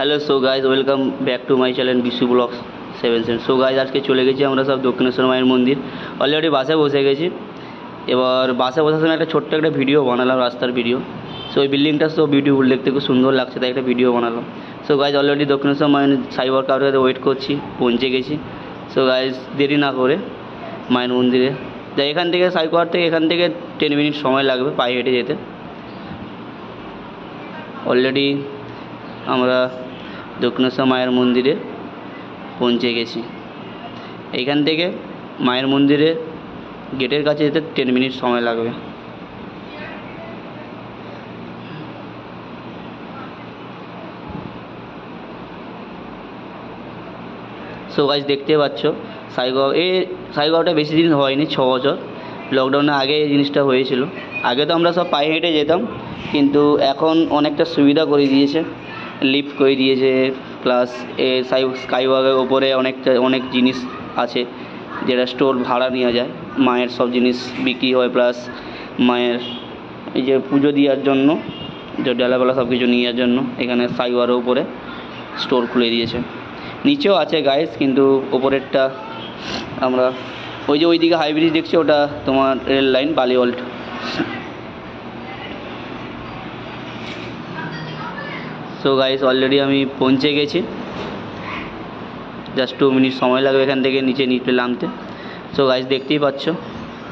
Hello so guys welcome back to my channel Bishu vlogs 7 so guys আজকে চলে গেছি আমরা সব দক্ষিণেশ্বর মায়ের মন্দির। অলরেডি বাসে বসে গেছি। এবার বাসে বসার সময় একটা ছোট্ট একটা ভিডিও বানালাম, রাস্তার ভিডিও। সো ওই বিল্ডিংটা সো বিউটিফুল, দেখতে খুব সুন্দর লাগছে, তাই একটা ভিডিও বানালাম। সো গাইজ অলরেডি দক্ষিণেশ্বর মায়ের সাইবার কাউকে ওয়েট করছি, পৌঁছে গেছি। সো গাইজ দেরি না করে মায়ের মন্দিরে যাই। এখান থেকে সাইবার থেকে এখান থেকে 10 মিনিট সময় লাগবে পায়ে হেঁটে যেতে। অলরেডি আমরা দক্ষিণেশ্বর মায়ের মন্দিরে পৌঁছে গেছি। এইখান থেকে মায়ের মন্দিরে গেটের কাছে যেতে 10 মিনিট সময় লাগবে। সো গাইজ দেখতে পাচ্ছ সাইগাঁওটা বেশি দিন হয়নি, 6 বছর। লকডাউনের আগে এই জিনিসটা হয়েছিল। আগে তো আমরা সব পায়ে হেঁটে যেতাম, কিন্তু এখন অনেকটা সুবিধা করে দিয়েছে, লিফট করে দিয়েছে। প্লাস স্কাইওয়াকের ওপরে অনেক জিনিস আছে, যেটা স্টোর ভাড়া নেওয়া যায়। মায়ের সব জিনিস বিক্রি হয়, প্লাস মায়ের এই যে পুজো দেওয়ার জন্য, যে ডালাপালা সব কিছু নেওয়ার জন্য এখানে স্কাইওয়ারের উপরে স্টোর খুলে দিয়েছে। নিচেও আছে গাইস, কিন্তু ওপরেরটা আমরা ওইদিকে হাই ব্রিজ দেখছি, ওটা তোমার রেল লাইন বালিওল্ট। সো গাইস অলরেডি আমি পৌঁছে গেছি, জাস্ট 2 মিনিট সময় লাগবে এখান থেকে নিচে নামতে। সো গাইস দেখতেই পাচ্ছ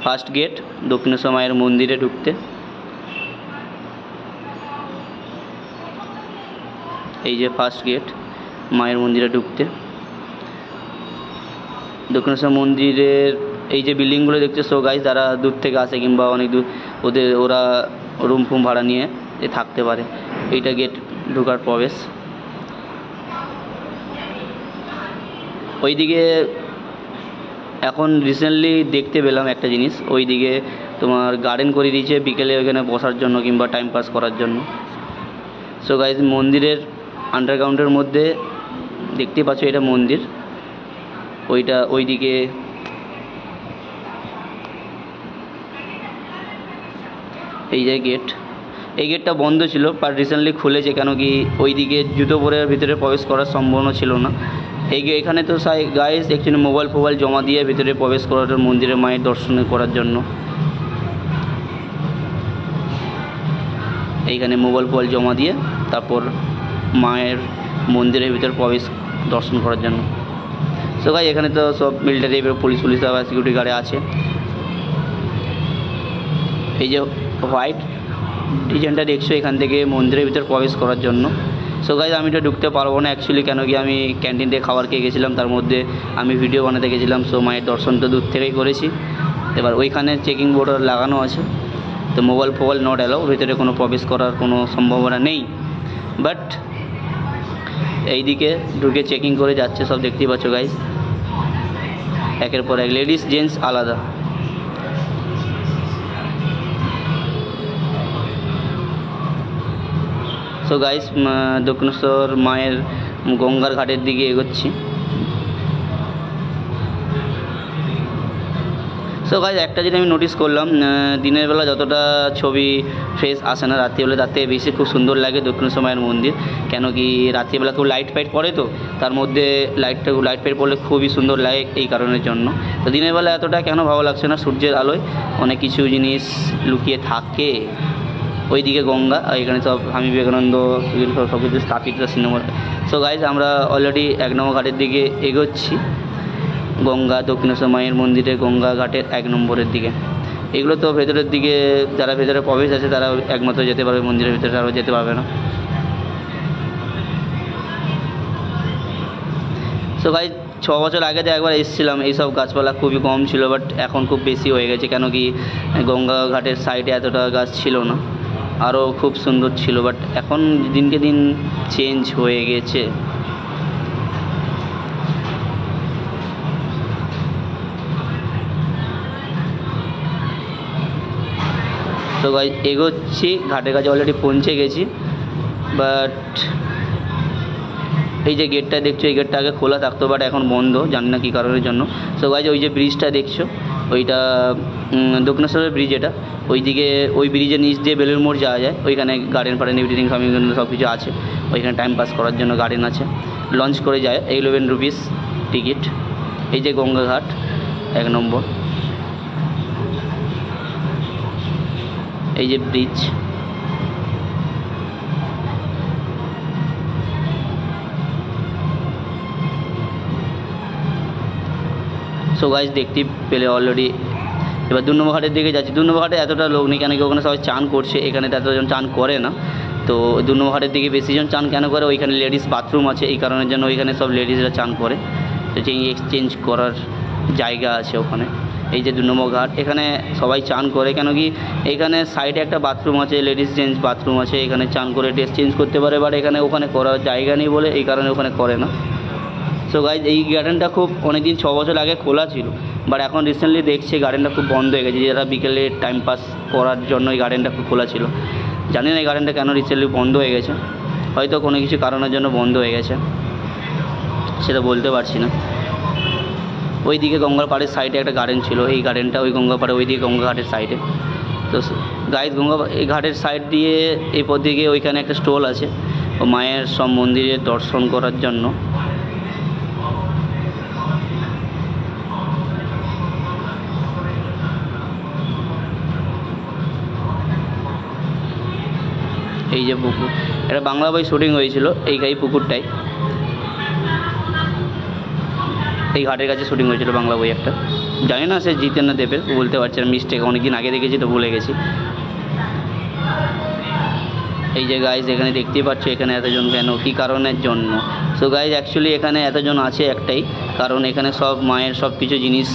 ফার্স্ট গেট দক্ষিণেশ্বর মায়ের মন্দিরে ঢুকতে। এই যে ফার্স্ট গেট মায়ের মন্দিরে ঢুকতে। দক্ষিণেশ্বর মন্দিরের এই যে বিল্ডিংগুলো দেখছে, সো গাইস যারা দূর থেকে আসে কিংবা অনেক দূর, ওরা রুম ফুম ভাড়া নিয়ে থাকতে পারে। এইটা গেট ঢোকার প্রবেশ। ওইদিকে এখন রিসেন্টলি দেখতে পেলাম একটা জিনিস, ওইদিকে তোমার গার্ডেন করে দিয়েছে বিকেলে, ওইখানে বসার জন্য কিংবা টাইম পাস করার জন্য। সো গাইস মন্দিরের আন্ডারগ্রাউন্ডের মধ্যে দেখতে পাচ্ছ, এটা মন্দির। ওইদিকে এই যে গেট, এই গেটটা বন্ধ ছিল, বাট রিসেন্টলি খুলেছে, কেন কি ওইদিকে জুতো পরে ভিতরে প্রবেশ করার সম্ভাবনা ছিল না। এখানে তো গাইস অ্যাকচুয়ালি মোবাইল জমা দিয়ে ভিতরে প্রবেশ করার মন্দিরে মায়ের দর্শন করার জন্য। এইখানে মোবাইল জমা দিয়ে তারপর মায়ের মন্দিরের ভিতরে প্রবেশ দর্শন করার জন্য। সো গাইস এখানে তো সব মিলিটারি পুলিশ বা সিকিউরিটি গার্ড আছে। এই যে হোয়াইট ডিজাইনটা দেখছো, এখান থেকে মন্দিরের ভিতর প্রবেশ করার জন্য। সো গাইজ আমি এটা ঢুকতে পারবো না অ্যাকচুয়ালি, কেন কি আমি ক্যান্টিন থেকে খাবার খেয়ে গেছিলাম, তার মধ্যে আমি ভিডিও বানাতে গেছিলাম। সো মায়ের দর্শন তো দূর থেকেই করেছি। এবার ওইখানে চেকিং বোর্ড লাগানো আছে, তো মোবাইল নট অ্যালাউ, ভিতরে কোনো প্রবেশ করার কোনো সম্ভাবনা নেই। বাট এইদিকে ঢুকে চেকিং করে যাচ্ছে, সব দেখতেই পাচ্ছ গাইজ, একের পর এক, লেডিস জেন্টস আলাদা। সো গাইস দক্ষিণেশ্বর মায়ের গঙ্গার ঘাটের দিকে এগোচ্ছি। সো গাইস একটা জিনিস আমি নোটিস করলাম, দিনের বেলা যতটা ছবি ফ্রেশ আসে না, রাত্রিবেলা তার থেকে বেশি খুব সুন্দর লাগে দক্ষিণেশ্বর মায়ের মন্দির। কেন কি রাত্রিবেলা খুব লাইট ফাইট পড়ে, তো তার মধ্যে লাইট ফাইট পড়লে খুবই সুন্দর লাগে, এই কারণের জন্য। তো দিনের বেলা এতটা কেন ভালো লাগছে না, সূর্যের আলোয় অনেক কিছু জিনিস লুকিয়ে থাকে। ওইদিকে গঙ্গা, এখানে সব স্বামী বিবেকানন্দ সব কিছু স্থাপিত সিনেমা। সো গাইজ আমরা অলরেডি 1 নম্বর ঘাটের দিকে এগোচ্ছি, গঙ্গা দক্ষিণেশ্বর মায়ের মন্দিরে গঙ্গা ঘাটের 1 নম্বরের দিকে। এগুলো তো ভেতরের দিকে, যারা ভেতরে প্রবেশ আছে তারা একমাত্র যেতে পারবে মন্দিরের ভিতরে, তারাও যেতে পারবে না। সো গাইজ 6 বছর আগে তো একবার এসেছিলাম, এইসব গাছপালা খুবই কম ছিল, বাট এখন খুব বেশি হয়ে গেছে। কেন কি গঙ্গা ঘাটের সাইডে এতটা গাছ ছিল না, আরও খুব সুন্দর ছিল, বাট এখন দিনকে দিন চেঞ্জ হয়ে গেছে। তো গাইস এগোচ্ছি, ঘাটের কাছে অলরেডি পৌঁছে গেছি, বাট এই যে গেটটা দেখছো, এই গেটটা আগে খোলা থাকতো, বাট এখন বন্ধ, জানি না কী কারণের জন্য। সো গাইস ওই যে ব্রিজটা দেখছো, ওইটা দক্ষিণেশ্বরের ব্রিজ, এটা ওইদিকে ওই ব্রিজের নিচ দিয়ে বেলুড় মোড় যাওয়া যায়, ওইখানে গার্ডেন ফার্ডেন এভরিথিং ফার্মিং সব কিছু আছে, ওইখানে টাইম পাস করার জন্য গার্ডেন আছে, লঞ্চ করে যায় 11 রুপিস টিকিট। এই যে গঙ্গাঘাট 1 নম্বর, এই যে ব্রিজ। সো গাইজ দেখতে পেলে অলরেডি। এবার 2 নম্বর ঘাটের দিকে যাচ্ছি। 2 নম্বর ঘাটে এতটা লোক নেই, কেন কি ওখানে সবাই চান করছে, এখানে তো এতজন চান করে না। তো 2 নম্বর ঘাটের দিকে বেশিজন চান কেন করে, ওইখানে লেডিস বাথরুম আছে, এই কারণের জন্য ওইখানে সব লেডিসরা চান করে, তো এক্সচেঞ্জ করার জায়গা আছে ওখানে। এই যে 2 নম্বর ঘাট, এখানে সবাই চান করে, কেন কি এখানে সাইডে একটা বাথরুম আছে, লেডিস জেন্টস বাথরুম আছে, এখানে চান করে ড্রেস চেঞ্জ করতে পারে, বাট এখানে ওখানে করার জায়গা নেই বলে এই কারণে ওখানে করে না। সো গাইজ এই গার্ডেনটা খুব অনেকদিন 6 বছর আগে খোলা ছিল, বাট এখন রিসেন্টলি দেখছি গার্ডেনটা খুব বন্ধ হয়ে গেছে, যারা বিকেলে টাইম পাস করার জন্য এই গার্ডেনটা খুব খোলা ছিল। জানি না এই গার্ডেনটা কেন রিসেন্টলি বন্ধ হয়ে গেছে, হয়তো কোনো কিছু কারণের জন্য বন্ধ হয়ে গেছে, সেটা বলতে পারছি না। ওই দিকে গঙ্গার পাড়ের সাইডে একটা গার্ডেন ছিল, এই গার্ডেনটা ওই গঙ্গা পাড়ে, ওই দিকে গঙ্গা ঘাটের সাইডে। তো গাইজ এই ঘাটের সাইড দিয়ে এই পথ দিকে ওইখানে একটা স্টল আছে, ও মায়ের সব মন্দিরে দর্শন করার জন্য। এই যে পুকুর, এটা বাংলা বই শুটিং হয়েছিল এই পুকুরটাই, এই ঘাটের কাছে শুটিং হয়েছিল বাংলা বই একটা। জানি না সে জিতে না দেবে, বলতে পারছি না, মিস্টেক, অনেকদিন আগে দেখেছি তো ভুলে গেছি। এই যে গাইজ এখানে দেখতেই পাচ্ছ এখানে এতজন কেন, কী কারণের জন্য। সো গাইজ অ্যাকচুয়ালি এখানে এতজন আছে একটাই কারণ, এখানে সব মায়ের সব কিছু জিনিস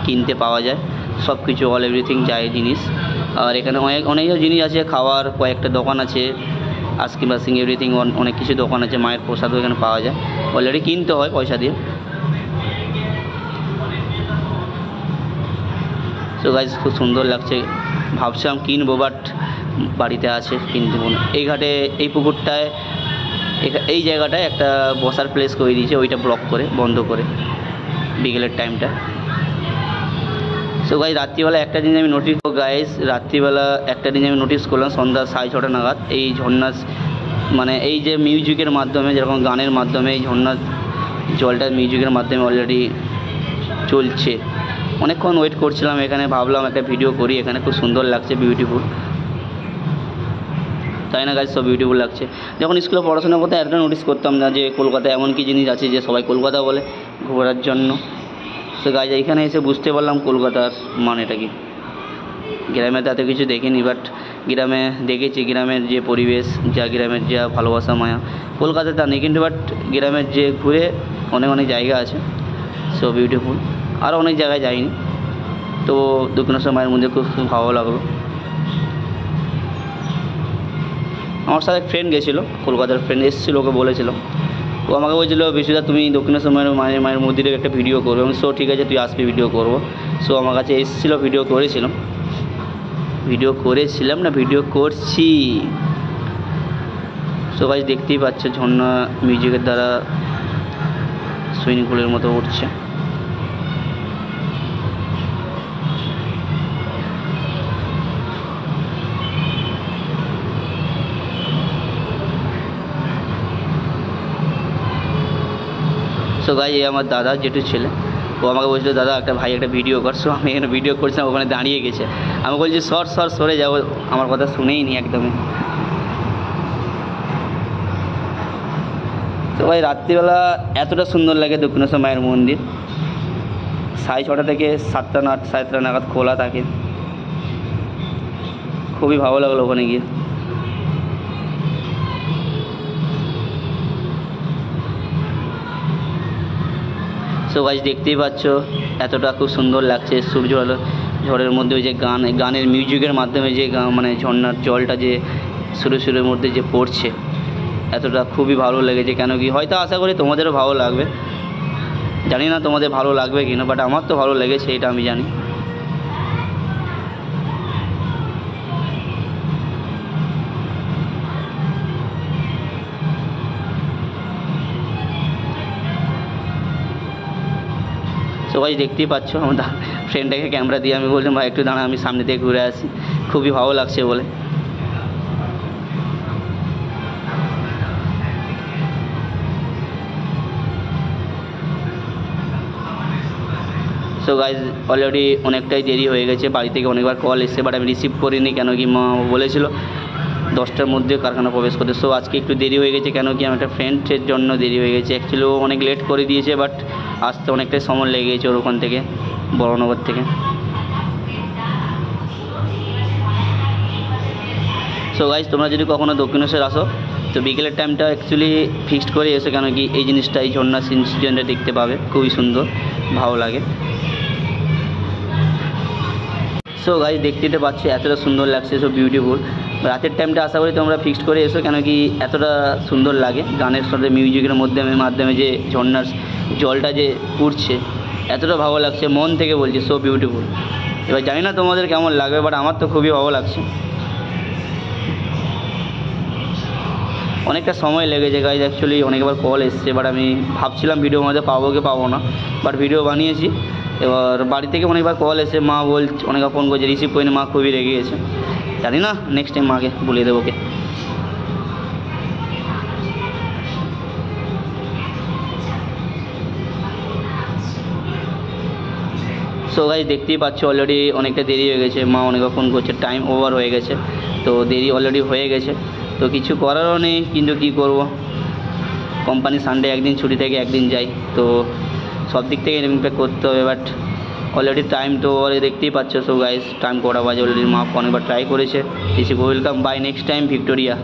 কিনতে পাওয়া যায়, সব কিছু অল এভরিথিং যায় জিনিস। আর এখানে অনেক জিনিস আছে, খাওয়ার কয়েকটা দোকান আছে, আইসক্রিম বাসিং এভরিথিং অনেক কিছু দোকান আছে, মায়ের প্রসাদও এখানে পাওয়া যায়, অলরেডি কিনতে হয় পয়সা দিয়ে। সো গাইজ খুব সুন্দর লাগছে, ভাবছিলাম কিনবো বাট বাড়িতে আছে, কিনতে মনে। এই ঘাটে এই পুকুরটায় এই জায়গাটায় একটা বসার প্লেস করে দিয়েছে, ওইটা ব্লক করে বন্ধ করে বিকেলের টাইমটা। সো গাইজ রাত্রিবেলা একটা জিনিস আমি রাত্রিবেলা একটা জিনিস আমি নোটিস করলাম, সন্ধ্যা 6:30 নাগাদ এই ঝর্ণা, মানে এই যে মিউজিকের মাধ্যমে, যেরকম গানের মাধ্যমে এই ঝর্ণার জলটা মিউজিকের মাধ্যমে অলরেডি চলছে। অনেকক্ষণ ওয়েট করছিলাম এখানে, ভাবলাম একটা ভিডিও করি, এখানে খুব সুন্দর লাগছে, বিউটিফুল, তাই না গাইজ? সব বিউটিফুল লাগছে। যখন স্কুলে পড়াশোনা করতে এতটা নোটিস করতাম না যে কলকাতায় এমন কি জিনিস আছে যে সবাই কলকাতা বলে ঘোরার জন্য। তো গাইজ এখানে এসে বুঝতে পারলাম কলকাতার মানেটা কি। গ্রামে তো এত কিছু দেখিনি, বাট গ্রামে দেখেছি, গ্রামের যে পরিবেশ, গ্রামের যা ভালোবাসা মায়া, কলকাতায় তা নেই, কিন্তু বাট গ্রামের যে ঘুরে অনেক জায়গা আছে, সো বিউটিফুল। আরও অনেক জায়গায় যাইনি, তো দক্ষিণেশ্বর মায়ের মন্দির খুব ভালো লাগলো। আমার সাথে এক ফ্রেন্ড গেছিলো, কলকাতার ফ্রেন্ড এসেছিলো, ওকে বলেছিলাম, ও আমাকে বলছিলো বিশুদা তুমি দক্ষিণেশ্বর মায়ের মন্দিরের একটা ভিডিও করবে। আমি সো ঠিক আছে তুই আসবি, ভিডিও করবো। সো আমার কাছে এসেছিলো, ভিডিও করছি। সো গাইজ দেখতেই পাচ্ছ ঝর্ণা মিউজিকের দ্বারা সুইমিং পুলের মতো উঠছে। সো গাইজ এই আমার দাদা জেঠু ছেলে, ও আমাকে বলছিল দাদা একটা ভিডিও কর। সো আমি এখানে ভিডিও করছিলাম, ওখানে দাঁড়িয়ে গেছে, আমি বলছি সরে যাবো, আমার কথা শুনেই নি একদমই। তো ভাই রাত্রিবেলা এতটা সুন্দর লাগে দক্ষিণেশ্বর মায়ের মন্দির, 6:30 থেকে 7টা না 7:30 নাগাদ খোলা থাকে, খুবই ভালো লাগলো ওখানে গিয়ে। সো গাইজ দেখতেই পাচ্ছ এতটা খুব সুন্দর লাগছে, সূর্য আলো ঝড়ের মধ্যে ওই যে গানের মিউজিকের মাধ্যমে যে মানে ঝর্ণার জলটা যে সুরের মধ্যে যে পড়ছে, এতটা খুবই ভালো লেগেছে। কেন কি হয়তো আশা করি তোমাদেরও ভালো লাগবে, জানি না তোমাদের ভালো লাগবে কিনা, বাট আমার তো ভালো লেগেছে, এটা আমি জানি। সো গাইস দেখতেই পাচ্ছ আমার ফ্রেন্ডটাকে ক্যামেরা দিয়ে আমি বললাম ভাই একটু দাঁড়া, আমি সামনে থেকে ঘুরে আসি, খুবই ভালো লাগছে বলে। সো গাইজ অলরেডি অনেকটাই দেরি হয়ে গেছে, বাড়ি থেকে অনেকবার কল এসছে, বাট আমি রিসিভ করিনি, কেন কি মা বলেছিল 10টার মধ্যে কারখানা প্রবেশ করতে। সো আজকে একটু দেরি হয়ে গেছে, কেন কি আমার একটা ফ্রেন্ডের জন্য দেরি হয়ে গেছে। অ্যাকচুয়ালি ও অনেক লেট করে দিয়েছে, বাট আসতে অনেকটাই সময় লেগে গেছে ওর ওখান থেকে, বড়নগর থেকে। সো গাইজ তোমরা যদি কখনো দক্ষিণেশ্বর আসো তো বিকেলের টাইমটা অ্যাকচুয়ালি ফিক্সড করে এসো, কেন কি এই জিনিসটা, এই ঝর্ণা সিনটা দেখতে পাবে, খুবই সুন্দর, ভালো লাগে। সো গাইজ দেখতে পাচ্ছি এতটা সুন্দর লাগছে, সো বিউটিফুল। রাতের টাইমটা আশা করি তোমরা ফিক্সড করে এসো, কেন কি এতটা সুন্দর লাগে, গানের সাথে মিউজিকের মাধ্যমে যে ঝর্ণার জলটা যে উঠছে, এতটা ভালো লাগছে, মন থেকে বলছি, সো বিউটিফুল। এবার জানি না তোমাদের কেমন লাগবে, বাট আমার তো খুবই ভালো লাগছে। অনেকটা সময় লেগেছে গাইজ, অ্যাকচুয়ালি অনেকবার কল এসছে, বাট আমি ভাবছিলাম ভিডিওর মধ্যে পাবো কি পাবো না, বাট ভিডিও বানিয়েছি। এবার বাড়ি থেকে অনেকবার কল এসে মা বলছে, অনেকবার ফোন করছে, রিসিভ করিনি, মা খুবই রেগে গেছে। জানি না, নেক্সট টাইম মাকে বলে দেবো ওকে। সো গাইজ দেখতেই পাচ্ছ অলরেডি অনেকটা দেরি হয়ে গেছে, মা অনেকবার ফোন করছে, টাইম ওভার হয়ে গেছে, তো দেরি অলরেডি হয়ে গেছে, তো কিছু করারও নেই, কিন্তু কী করব, কোম্পানি সানডে একদিন ছুটি থেকে একদিন যাই, তো সব দিক থেকে ইম্প্যাক্ট করতে হবে। বাট অলরেডি টাইম তো দেখতেই পাচ্ছ। সো গাইজ টাইম কটা বাজে, অলরেডি মা অনেকবার ট্রাই করেছে, এসে welcome bye next time Victoria.